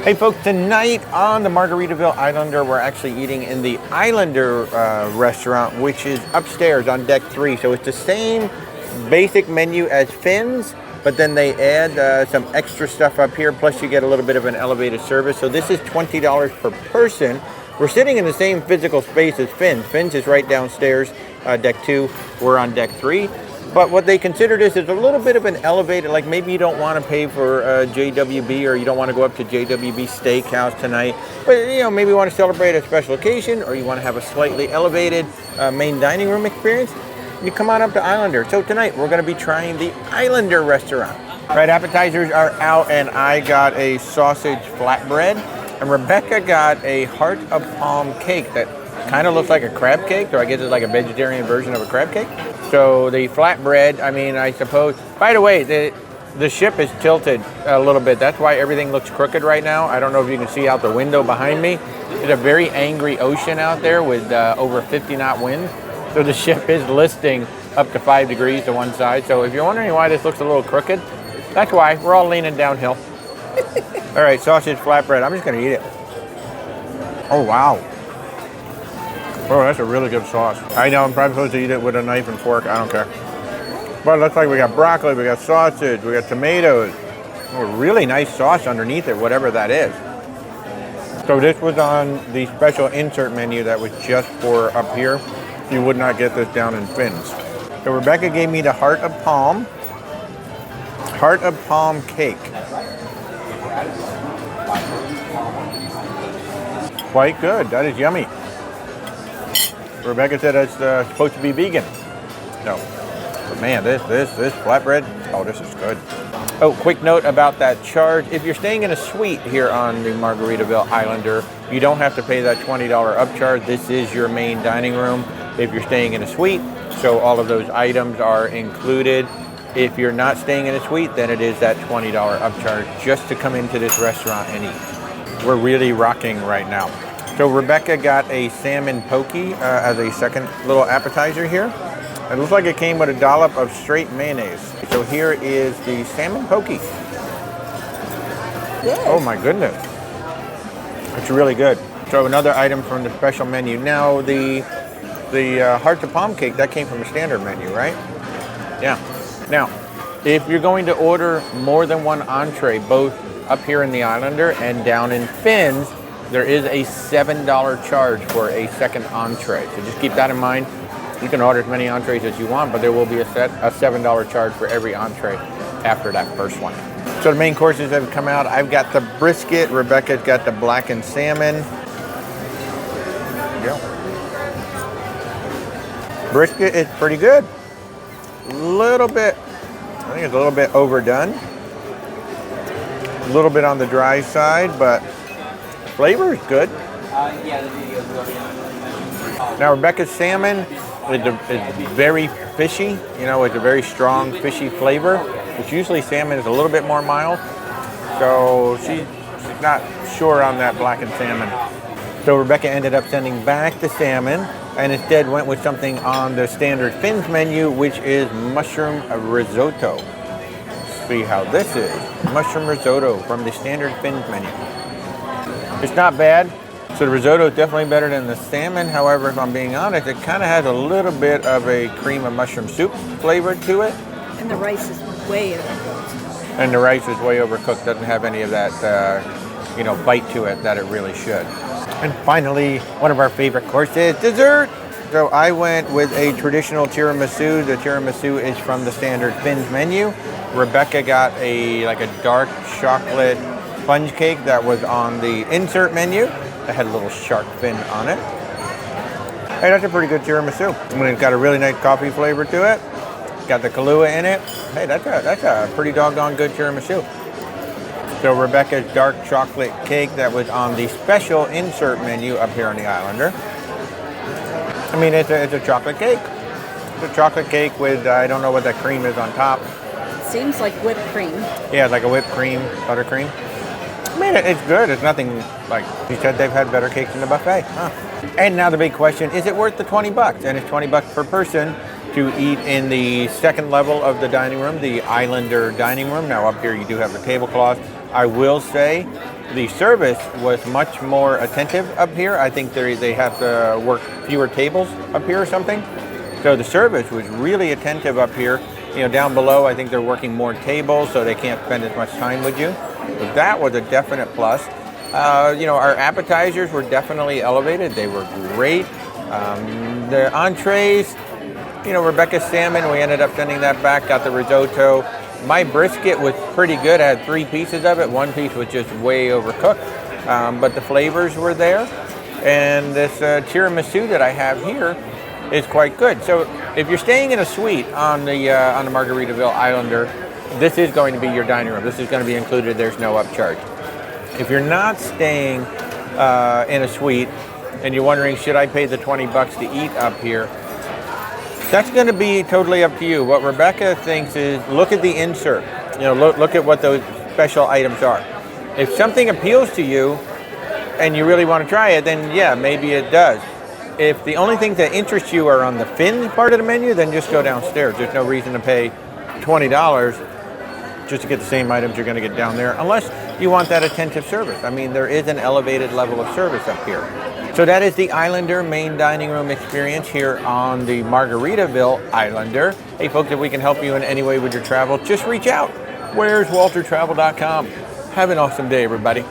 Hey folks, tonight on the Margaritaville Islander, we're actually eating in the Islander restaurant, which is upstairs on deck 3. So it's the same basic menu as Finn's, but then they add some extra stuff up here, plus you get a little bit of an elevated service. So this is $20 per person. We're sitting in the same physical space as Finn's. Finn's is right downstairs, deck 2. We're on deck 3. But what they consider this is a little bit of an elevated, like maybe you don't want to pay for JWB, or you don't want to go up to JWB Steakhouse tonight, but you know, maybe you want to celebrate a special occasion, or you want to have a slightly elevated main dining room experience, you come on up to Islander. So tonight we're going to be trying the Islander restaurant. Right, appetizers are out, and I got a sausage flatbread, and Rebecca got a heart of palm cake that kind of looks like a crab cake, or I guess it's like a vegetarian version of a crab cake. So the flatbread, I mean, I suppose, by the way, the ship is tilted a little bit. That's why everything looks crooked right now. I don't know if you can see out the window behind me. It's a very angry ocean out there with over 50 knot winds. So the ship is listing up to 5 degrees to one side. So if you're wondering why this looks a little crooked, that's why. We're all leaning downhill. All right, sausage flatbread. I'm just going to eat it. Oh, wow. Oh, that's a really good sauce. I know I'm probably supposed to eat it with a knife and fork. I don't care. But it looks like we got broccoli, we got sausage, we got tomatoes. Oh, really nice sauce underneath it, whatever that is. So this was on the special insert menu that was just for up here. You would not get this down in Finn's. So Rebecca gave me the heart of palm cake. Quite good. That is yummy. Rebecca said it's supposed to be vegan. No. But man, this flatbread, oh, this is good. Oh, quick note about that charge. If you're staying in a suite here on the Margaritaville Islander, you don't have to pay that $20 upcharge. This is your main dining room if you're staying in a suite. So all of those items are included. If you're not staying in a suite, then it is that $20 upcharge just to come into this restaurant and eat. We're really rocking right now. So Rebecca got a salmon pokey as a second little appetizer here. It looks like it came with a dollop of straight mayonnaise. So here is the salmon pokey. Yes. Oh my goodness. It's really good. So another item from the special menu. Now the heart to palm cake, that came from the standard menu, right? Yeah. Now, if you're going to order more than one entree, both up here in the Islander and down in Finn's, there is a $7 charge for a second entree. So just keep that in mind. You can order as many entrees as you want, but there will be a $7 charge for every entree after that first one. So the main courses have come out. I've got the brisket. Rebecca's got the blackened salmon. There you go. Brisket is pretty good. A little bit, I think it's a little bit overdone. A little bit on the dry side, but flavor is good. Now Rebecca's salmon is very fishy. You know, it's a very strong fishy flavor. Which usually salmon is a little bit more mild. So she's not sure on that blackened salmon. So Rebecca ended up sending back the salmon and instead went with something on the standard Finn's menu, which is mushroom risotto. Let's see how this is. Mushroom risotto from the standard Finn's menu. It's not bad. So the risotto is definitely better than the salmon. However, if I'm being honest, it kind of has a little bit of a cream of mushroom soup flavor to it. And the rice is way overcooked. And the rice is way overcooked. Doesn't have any of that, bite to it that it really should. And finally, one of our favorite courses, dessert. So I went with a traditional tiramisu. The tiramisu is from the standard Finn's menu. Rebecca got a dark chocolate sponge cake that was on the insert menu. That had a little shark fin on it. Hey, that's a pretty good tiramisu. And it's got a really nice coffee flavor to it. Got the Kahlua in it. Hey, that's a pretty doggone good tiramisu. So Rebecca's dark chocolate cake that was on the special insert menu up here on the Islander. I mean, it's a chocolate cake. It's a chocolate cake with, I don't know what that cream is on top. Seems like whipped cream. Yeah, like a whipped cream, buttercream. I mean, it's good. It's nothing like, she said they've had better cakes in the buffet. Huh. And now the big question, is it worth the $20? And it's $20 per person to eat in the second level of the dining room, the Islander dining room. Now up here you do have the tablecloth. I will say The service was much more attentive up here. I think they have to work fewer tables up here or something. So the service was really attentive up here. You know, down below, I think they're working more tables, so they can't spend as much time with you. But that was a definite plus. You know, our appetizers were definitely elevated. They were great. The entrees, you know, Rebecca's salmon, we ended up sending that back, got the risotto. My brisket was pretty good. I had 3 pieces of it. 1 piece was just way overcooked, but the flavors were there. And this tiramisu that I have here is quite good. So if you're staying in a suite on the Margaritaville Islander, this is going to be your dining room. This is going to be included. There's no upcharge. If you're not staying in a suite and you're wondering, should I pay the $20 to eat up here? That's going to be totally up to you. What Rebecca thinks is look at the insert. You know, look at what those special items are. If something appeals to you and you really want to try it, then yeah, maybe it does. If the only things that interest you are on the fin part of the menu, then just go downstairs. There's no reason to pay $20 just to get the same items you're going to get down there, unless you want that attentive service. I mean, there is an elevated level of service up here. So that is the Islander main dining room experience here on the Margaritaville Islander. Hey folks, if we can help you in any way with your travel, just reach out. Where's WalterTravel.com. Have an awesome day, everybody.